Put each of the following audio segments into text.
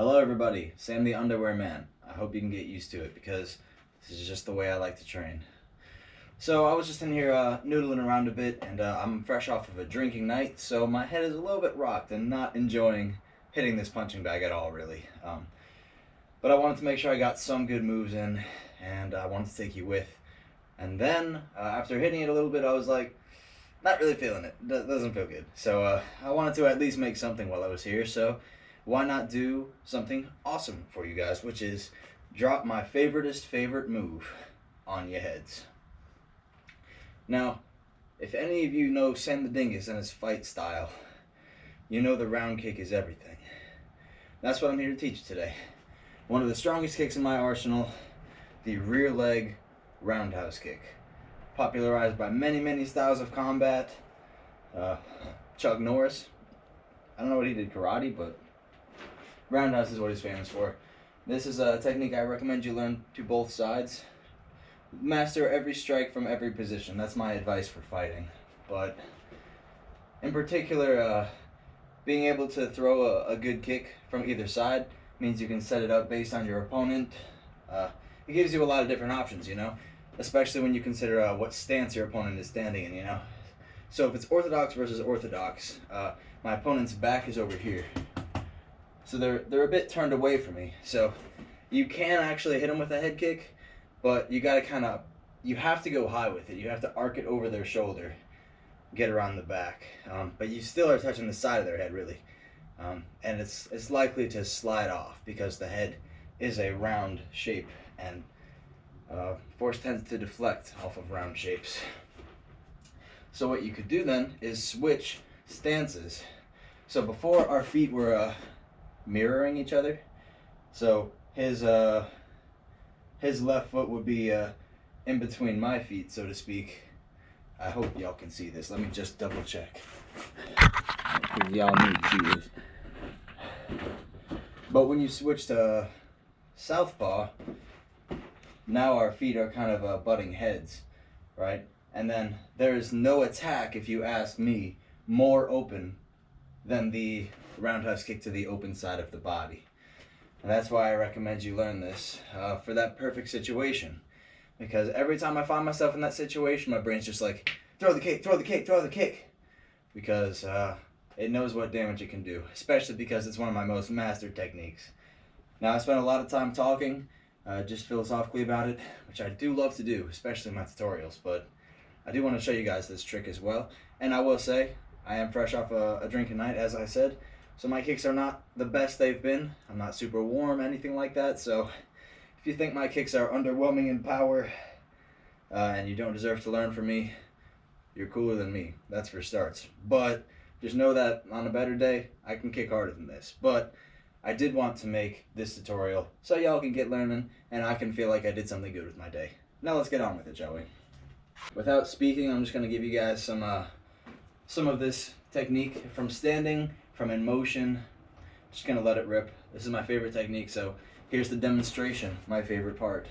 Hello everybody, Sam the Underwear Man. I hope you can get used to it because this is just the way I like to train. So I was just in here noodling around a bit, and I'm fresh off of a drinking night, so my head is a little bit rocked and not enjoying hitting this punching bag at all, really. But I wanted to make sure I got some good moves in, and I wanted to take you with. And then, after hitting it a little bit, I was like, not really feeling it. Doesn't feel good. So I wanted to at least make something while I was here, so why not do something awesome for you guys, which is drop my favorite move on your heads. Now, if any of you know Samthedingus and his fight style, you know the round kick is everything. That's what I'm here to teach you today. One of the strongest kicks in my arsenal, the rear leg roundhouse kick. Popularized by many styles of combat. Chuck Norris, I don't know what he did karate, but roundhouse is what he's famous for. This is a technique I recommend you learn to both sides. Master every strike from every position. That's my advice for fighting. But in particular, being able to throw a good kick from either side means you can set it up based on your opponent. It gives you a lot of different options, you know, especially when you consider what stance your opponent is standing in, you know. So if it's orthodox versus orthodox, my opponent's back is over here. So they're a bit turned away from me. So you can actually hit them with a head kick, but you gotta you have to go high with it. You have to arc it over their shoulder, get around the back. But you still are touching the side of their head, really. And it's likely to slide off because the head is a round shape, and force tends to deflect off of round shapes. So what you could do then is switch stances. So before, our feet were mirroring each other. So his left foot would be in between my feet, so to speak. I hope y'all can see this. Let me just double check. Y'all need to see this. But when you switch to southpaw, now our feet are kind of butting heads, right? And then there is no attack, if you ask me, more open than the roundhouse kick to the open side of the body. And that's why I recommend you learn this for that perfect situation. Because every time I find myself in that situation, my brain's just like, throw the kick, throw the kick, throw the kick. Because it knows what damage it can do, especially because it's one of my most mastered techniques. Now, I spent a lot of time talking just philosophically about it, which I do love to do, especially in my tutorials, but I do want to show you guys this trick as well. And I will say, I am fresh off a drinking night, as I said, so my kicks are not the best they've been. I'm not super warm, anything like that, so if you think my kicks are underwhelming in power and you don't deserve to learn from me, you're cooler than me, that's for starts. But just know that on a better day, I can kick harder than this. But I did want to make this tutorial so y'all can get learning and I can feel like I did something good with my day. Now let's get on with it, shall we? Without speaking, I'm just going to give you guys some of this technique from standing, from in motion. Just going to let it rip. This is my favorite technique, so here's the demonstration, my favorite part.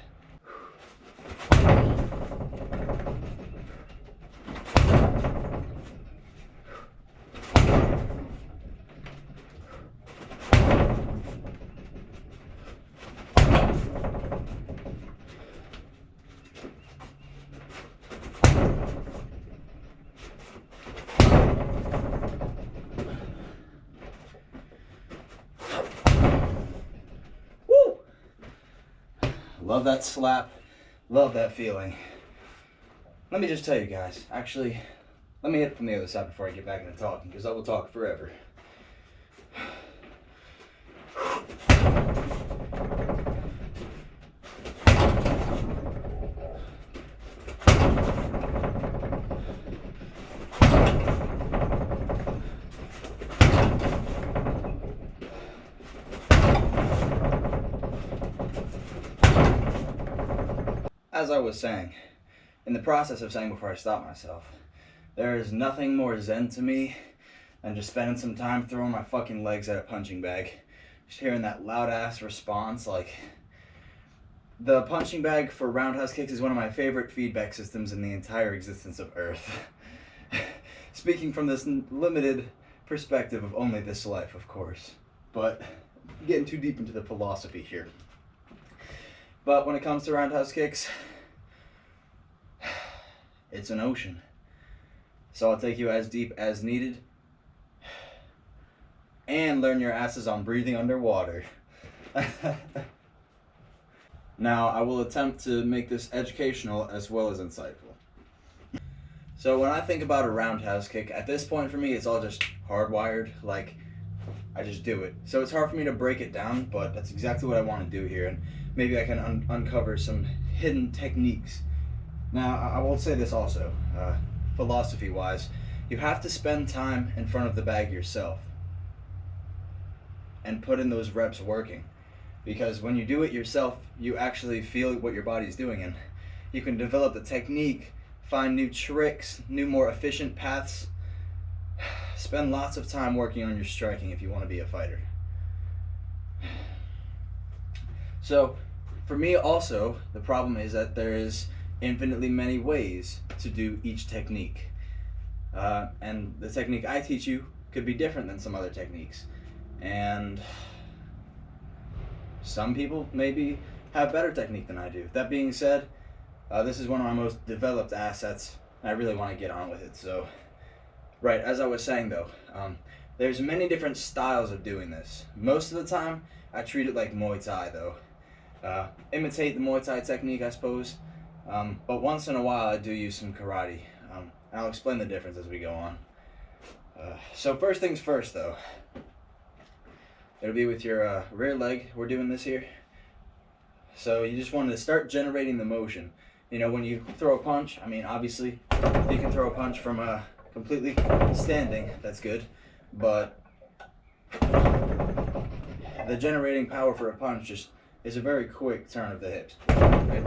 Love that slap, love that feeling. Let me just tell you guys, actually, let me hit it from the other side before I get back into talking, because I will talk forever. As I was saying, in the process of saying before I stop myself, there is nothing more zen to me than just spending some time throwing my fucking legs at a punching bag. Just hearing that loud ass response, like, the punching bag for roundhouse kicks is one of my favorite feedback systems in the entire existence of Earth. Speaking from this limited perspective of only this life, of course. But getting too deep into the philosophy here. But when it comes to roundhouse kicks, it's an ocean. So I'll take you as deep as needed and learn your asses on breathing underwater. Now, I will attempt to make this educational as well as insightful. So when I think about a roundhouse kick, at this point for me, it's all just hardwired. Like, I just do it. So it's hard for me to break it down, but that's exactly what I want to do here. And maybe I can uncover some hidden techniques. Now, I will say this also, philosophy-wise, you have to spend time in front of the bag yourself and put in those reps working. Because when you do it yourself, you actually feel what your body's doing, and you can develop the technique, find new tricks, new more efficient paths. Spend lots of time working on your striking if you want to be a fighter. So for me also, the problem is that there is infinitely many ways to do each technique. And the technique I teach you could be different than some other techniques. And some people maybe have better technique than I do. That being said, this is one of my most developed assets, and I really want to get on with it. So, right, as I was saying though, there's many different styles of doing this. Most of the time, I treat it like Muay Thai though. Imitate the Muay Thai technique, I suppose. But once in a while, I do use some karate. And I'll explain the difference as we go on. So first things first though. It'll be with your rear leg. We're doing this here. So you just want to start generating the motion. You know, when you throw a punch, I mean, obviously, if you can throw a punch from completely standing, that's good. But the generating power for a punch just is a very quick turn of the hips. Right?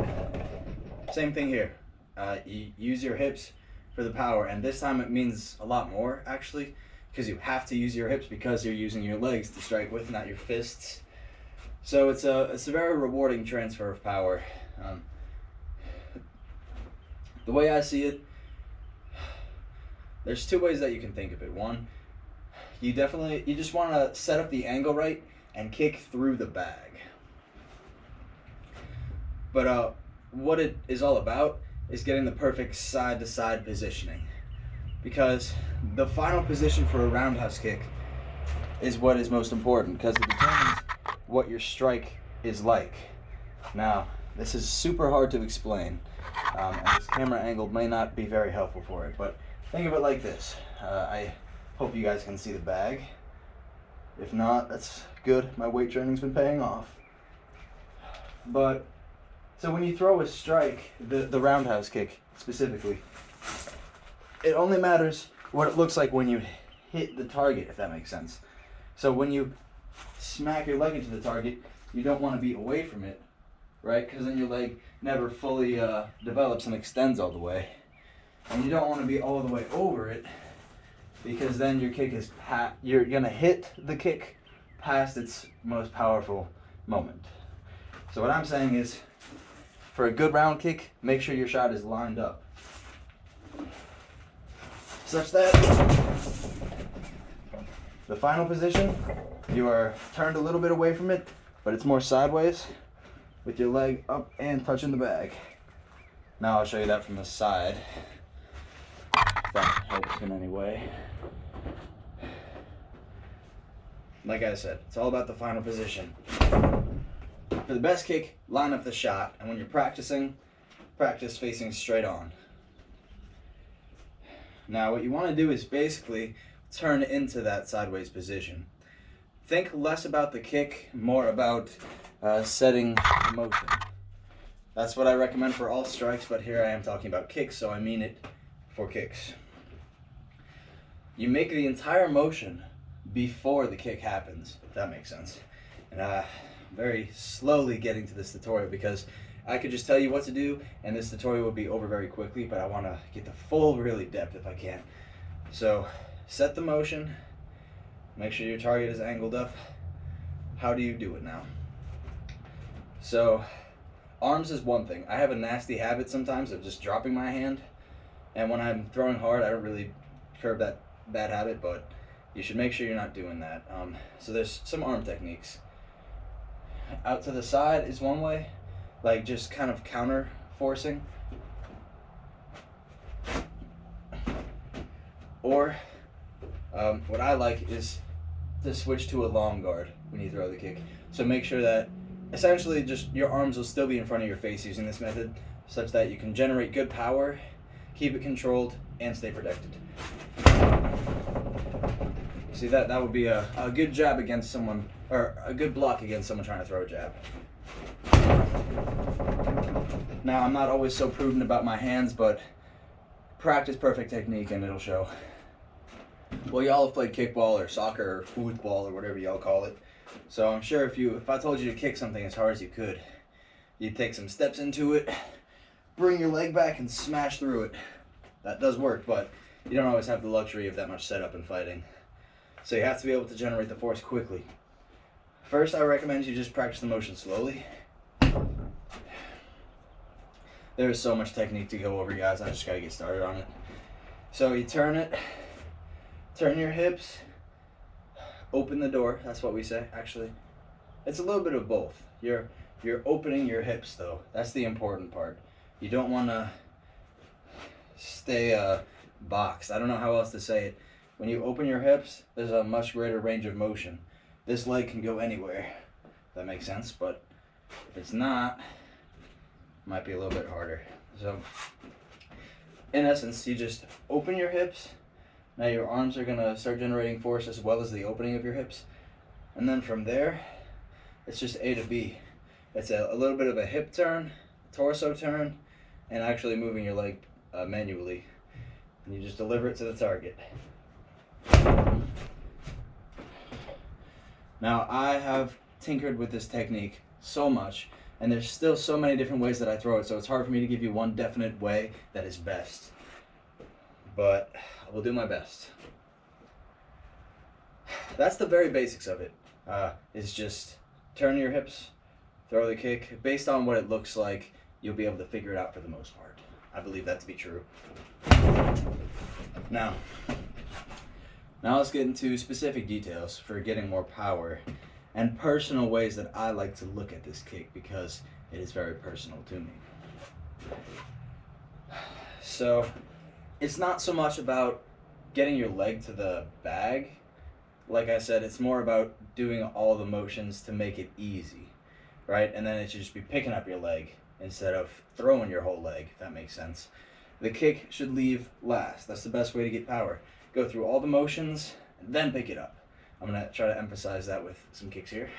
Same thing here. You use your hips for the power, and this time it means a lot more, actually. Because you have to use your hips because you're using your legs to strike with, not your fists. So it's a very rewarding transfer of power. The way I see it, there's two ways that you can think of it. One, you just want to set up the angle right and kick through the bag. But what it is all about is getting the perfect side-to-side positioning. Because the final position for a roundhouse kick is what is most important, because it determines what your strike is like. Now, this is super hard to explain, and this camera angle may not be very helpful for it, but think of it like this. I hope you guys can see the bag. If not, that's good. My weight training's been paying off. But, so when you throw a strike, the roundhouse kick specifically, it only matters what it looks like when you hit the target, if that makes sense. So when you smack your leg into the target, you don't want to be away from it, right? Because then your leg never fully develops and extends all the way. And you don't want to be all the way over it, because then your kick is you're going to hit the kick past its most powerful moment. So what I'm saying is, for a good round kick, make sure your shot is lined up, such that the final position, you are turned a little bit away from it, but it's more sideways with your leg up and touching the bag. Now I'll show you that from the side, if that helps in any way. Like I said, it's all about the final position. For the best kick, line up the shot, and when you're practicing, practice facing straight on. Now what you want to do is basically turn into that sideways position. Think less about the kick, more about setting the motion. That's what I recommend for all strikes, but here I am talking about kicks, so I mean it for kicks. You make the entire motion before the kick happens, if that makes sense. And very slowly getting to this tutorial, because I could just tell you what to do and this tutorial would be over very quickly, but I want to get the full really depth if I can. So set the motion, make sure your target is angled up. How do you do it now? So arms is one thing. I have a nasty habit sometimes of just dropping my hand, and when I'm throwing hard I don't really curb that bad habit, but you should make sure you're not doing that. So there's some arm techniques. out to the side is one way, like just kind of counter forcing. Or what I like is to switch to a long guard when you throw the kick. So make sure that essentially just your arms will still be in front of your face using this method, such that you can generate good power, keep it controlled, and stay protected. See, that would be a good jab against someone, or a good block against someone trying to throw a jab. Now, I'm not always so prudent about my hands, but practice perfect technique and it'll show. Well, y'all have played kickball or soccer or football or whatever y'all call it. So I'm sure if I told you to kick something as hard as you could, you'd take some steps into it, bring your leg back and smash through it. That does work, but you don't always have the luxury of that much setup in fighting. So you have to be able to generate the force quickly. First, I recommend you just practice the motion slowly. There is so much technique to go over, guys. I just gotta get started on it. So you turn it, turn your hips, open the door. That's what we say, actually. It's a little bit of both. You're opening your hips, though. That's the important part. You don't want to stay boxed. I don't know how else to say it. When you open your hips, there's a much greater range of motion. This leg can go anywhere. If that makes sense, but if it's not, it might be a little bit harder. So, in essence, you just open your hips. Now your arms are gonna start generating force as well as the opening of your hips. And then from there, it's just A to B. It's a little bit of a hip turn, torso turn, and actually moving your leg manually. And you just deliver it to the target. Now, I have tinkered with this technique so much, and there's still so many different ways that I throw it, so it's hard for me to give you one definite way that is best. But I will do my best. That's the very basics of it. Is just turn your hips, throw the kick. Based on what it looks like, you'll be able to figure it out for the most part. I believe that to be true. Now let's get into specific details for getting more power and personal ways that I like to look at this kick because it is very personal to me. So it's not so much about getting your leg to the bag. Like I said, it's more about doing all the motions to make it easy, right? And then it should just be picking up your leg instead of throwing your whole leg, if that makes sense. The kick should leave last. That's the best way to get power. Go through all the motions, and then pick it up. I'm gonna try to emphasize that with some kicks here.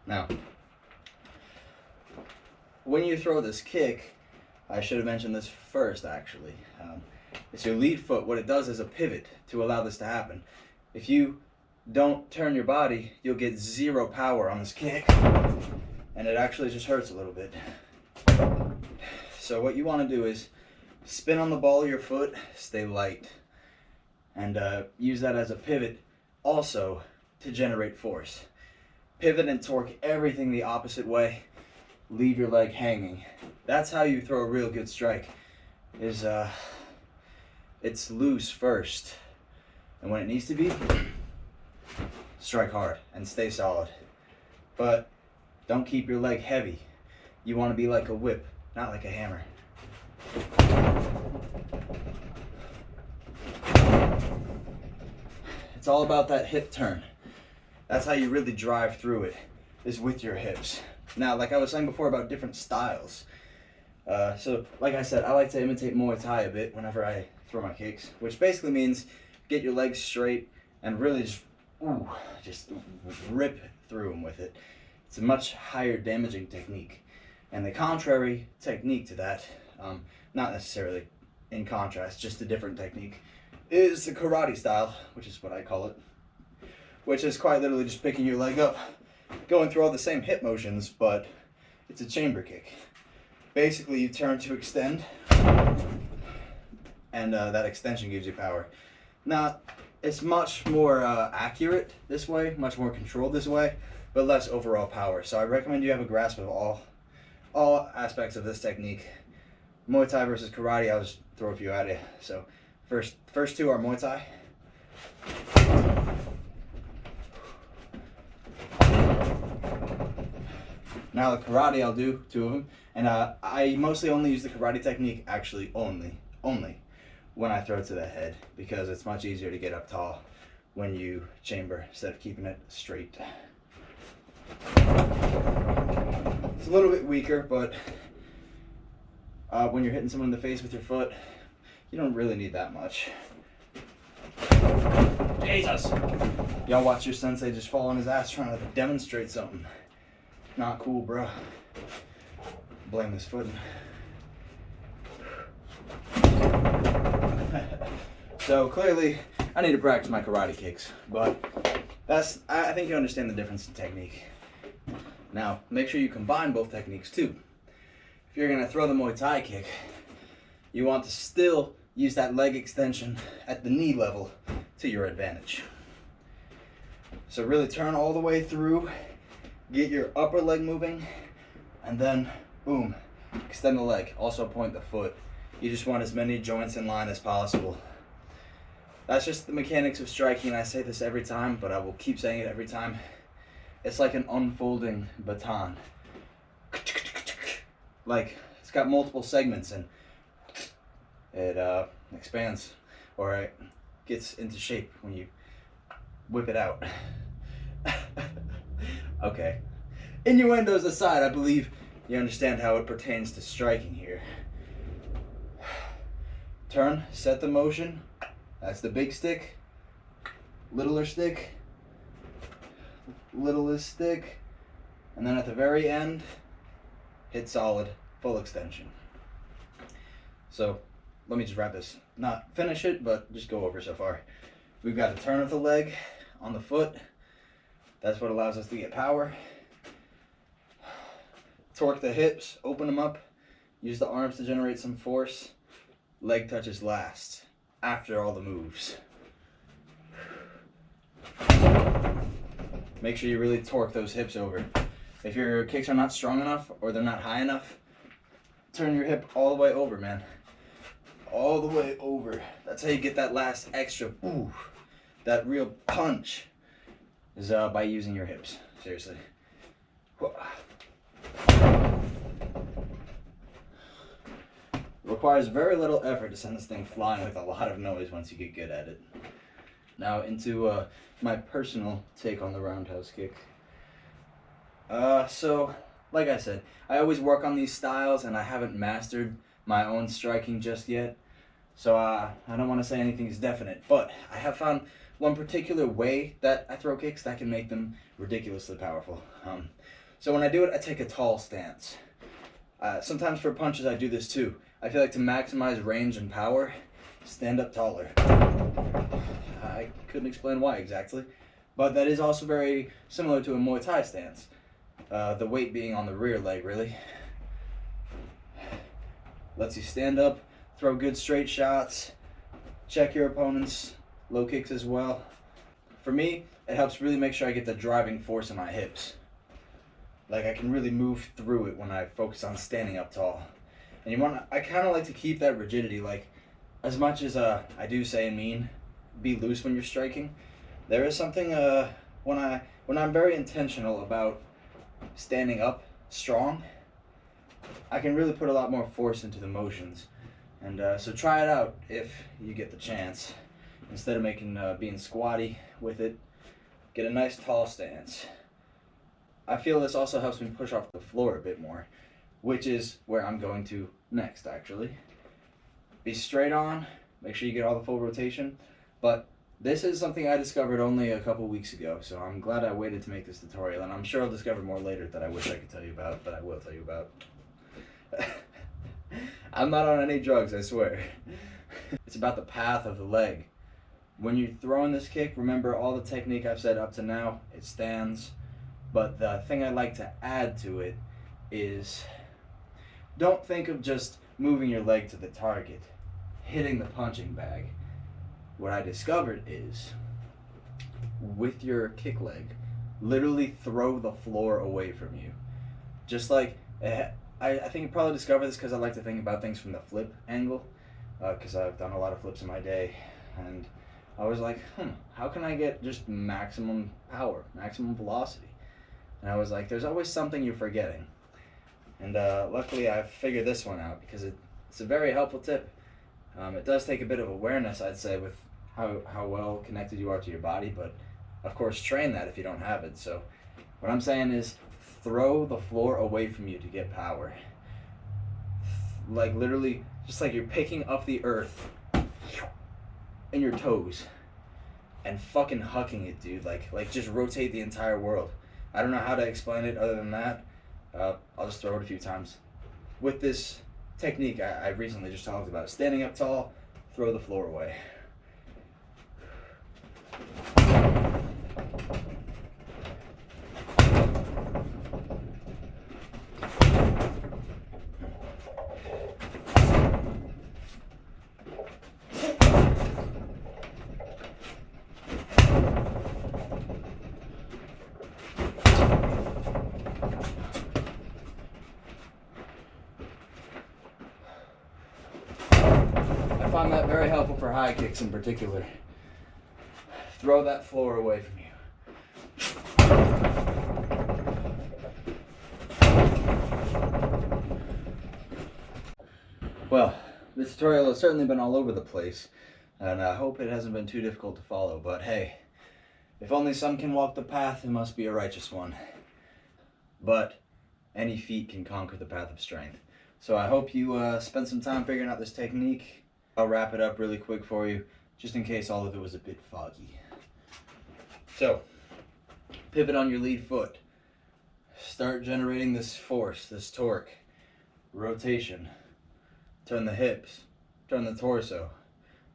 Now, when you throw this kick, I should have mentioned this first actually. It's your lead foot. What it does is a pivot to allow this to happen. If you don't turn your body, you'll get zero power on this kick, and it actually just hurts a little bit. So what you want to do is spin on the ball of your foot, stay light, and use that as a pivot also to generate force. Pivot and torque everything the opposite way. Leave your leg hanging. That's how you throw a real good strike. It's loose first, and when it needs to be, strike hard and stay solid. But don't keep your leg heavy. You want to be like a whip, not like a hammer. It's all about that hip turn. That's how you really drive through it, is with your hips. Now, like I was saying before about different styles. So, like I said, I like to imitate Muay Thai a bit whenever I throw my kicks, which basically means get your legs straight and really just rip through them with it. It's a much higher damaging technique. And the contrary technique to that, not necessarily in contrast, just a different technique, is the karate style, which is what I call it, which is quite literally just picking your leg up, going through all the same hip motions, but it's a chamber kick. Basically, you turn to extend, and that extension gives you power. Now, It's much more accurate this way, much more controlled this way, but less overall power. So I recommend you have a grasp of all aspects of this technique. Muay Thai versus karate, I'll just throw a few at you. So first two are Muay Thai. Now the karate, I'll do two of them, and I mostly only use the karate technique actually only when I throw to the head, because it's much easier to get up tall when you chamber instead of keeping it straight. It's a little bit weaker, but when you're hitting someone in the face with your foot, you don't really need that much. Jesus! Y'all watch your sensei just fall on his ass trying to demonstrate something. Not cool, bro. Blame this footing. So clearly, I need to practice my karate kicks, but I think you understand the difference in technique. Now, make sure you combine both techniques too. If you're gonna throw the Muay Thai kick, you want to still use that leg extension at the knee level to your advantage. So really turn all the way through, get your upper leg moving, and then boom, extend the leg. Also point the foot. You just want as many joints in line as possible. That's just the mechanics of striking, and I say this every time, but I will keep saying it every time. It's like an unfolding baton. Like, it's got multiple segments, and it expands, or it gets into shape when you whip it out. Okay. Innuendos aside, I believe you understand how it pertains to striking here. Turn, set the motion. That's the big stick, littler stick, littlest stick, and then at the very end, hit solid, full extension. So let me just wrap this, not finish it, but just go over so far. We've got a turn of the leg on the foot. That's what allows us to get power. Torque the hips, open them up, use the arms to generate some force. Leg touches last, after all the moves. Make sure you really torque those hips over. If your kicks are not strong enough or they're not high enough, turn your hip all the way over, man. All the way over. That's how you get that last extra, ooh, that real punch is by using your hips. Seriously. Requires very little effort to send this thing flying with a lot of noise once you get good at it. Now into my personal take on the roundhouse kick. So, like I said, I always work on these styles and I haven't mastered my own striking just yet. So I don't want to say anything's definite, but I have found one particular way that I throw kicks that can make them ridiculously powerful. So when I do it, I take a tall stance. Sometimes for punches I do this too. I feel like to maximize range and power, stand up taller. I couldn't explain why exactly, but that is also very similar to a Muay Thai stance. The weight being on the rear leg, really. Lets you stand up, throw good straight shots, check your opponent's low kicks as well. For me, it helps really make sure I get the driving force in my hips. Like I can really move through it when I focus on standing up tall. And I kind of like to keep that rigidity, like as much as I do say and mean, be loose when you're striking. There is something when I'm very intentional about standing up strong, I can really put a lot more force into the motions. And so try it out if you get the chance. Instead of being squatty with it, get a nice tall stance. I feel this also helps me push off the floor a bit more, which is where I'm going to next, actually. Be straight on, make sure you get all the full rotation, but this is something I discovered only a couple weeks ago, so I'm glad I waited to make this tutorial, and I'm sure I'll discover more later that I wish I could tell you about, but I will tell you about. I'm not on any drugs, I swear. It's about the path of the leg. When you're throwing this kick, remember all the technique I've said up to now, it stands, but the thing I like to add to it is don't think of just moving your leg to the target, hitting the punching bag. what I discovered is, with your kick leg, literally throw the floor away from you. Just like, I think you probably discovered this because I like to think about things from the flip angle, because I've done a lot of flips in my day, and I was like, how can I get just maximum power, maximum velocity? And I was like, there's always something you're forgetting. And luckily I figured this one out, because it's a very helpful tip. It does take a bit of awareness, I'd say, with how well connected you are to your body, but of course train that if you don't have it. So what I'm saying is, throw the floor away from you to get power. Like literally, just like you're picking up the earth in your toes and fucking hucking it, dude. Like just rotate the entire world. I don't know how to explain it other than that. I'll just throw it a few times. With this technique I recently just talked about, standing up tall, throw the floor away. I find that very helpful for high kicks in particular. Throw that floor away from you. Well, this tutorial has certainly been all over the place, and I hope it hasn't been too difficult to follow, but hey, if only some can walk the path, it must be a righteous one. But any feat can conquer the path of strength. So I hope you spend some time figuring out this technique. I'll wrap it up really quick for you, just in case all of it was a bit foggy. So, pivot on your lead foot. Start generating this force, this torque. Rotation. Turn the hips. Turn the torso.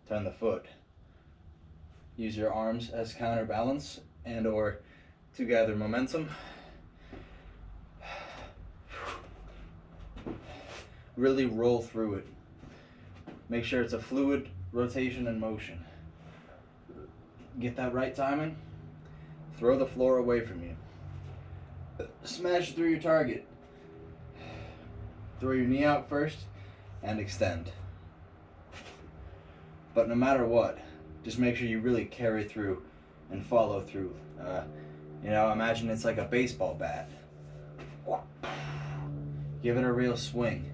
Turn the foot. Use your arms as counterbalance and or to gather momentum. Really roll through it. Make sure it's a fluid rotation and motion. Get that right timing. Throw the floor away from you. Smash through your target. Throw your knee out first and extend. But no matter what, just make sure you really carry through and follow through. Imagine it's like a baseball bat. Give it a real swing.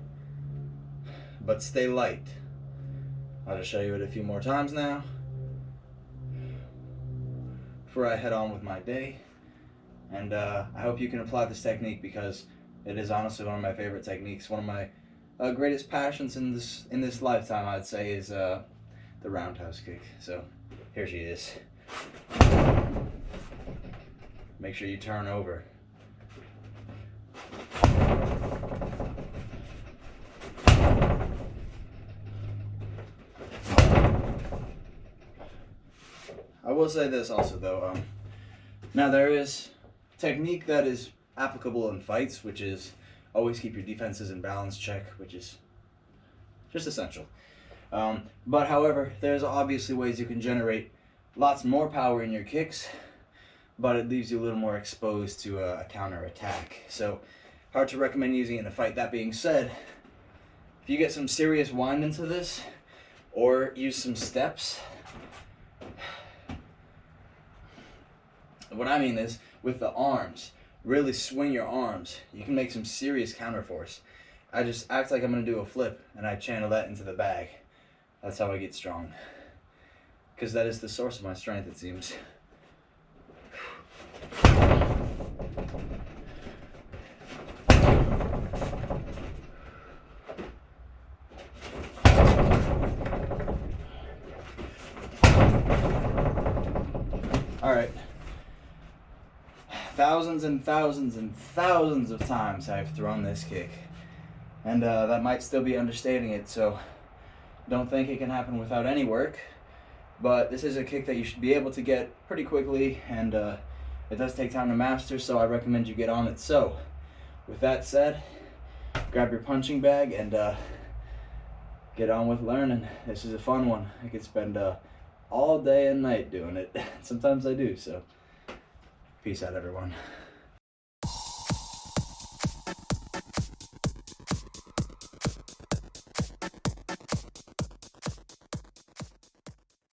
But stay light. I'll just show you it a few more times now before I head on with my day. And I hope you can apply this technique, because it is honestly one of my favorite techniques. One of my greatest passions in this lifetime, I'd say, is the roundhouse kick. So here she is. Make sure you turn over. I will say this also though, now there is technique that is applicable in fights, which is always keep your defenses in balance check, which is just essential. But however, there's obviously ways you can generate lots more power in your kicks, but it leaves you a little more exposed to a counter attack. So hard to recommend using it in a fight. That being said, if you get some serious wind into this, or use some steps, what I mean is, with the arms, really swing your arms. You can make some serious counterforce. I just act like I'm going to do a flip, and I channel that into the bag. That's how I get strong. Because that is the source of my strength, it seems. Alright. Thousands and thousands and thousands of times I've thrown this kick. And that might still be understating it, so don't think it can happen without any work. But this is a kick that you should be able to get pretty quickly, and it does take time to master, so I recommend you get on it. So, with that said, grab your punching bag and get on with learning. This is a fun one. I could spend all day and night doing it. Sometimes I do, so peace out, everyone.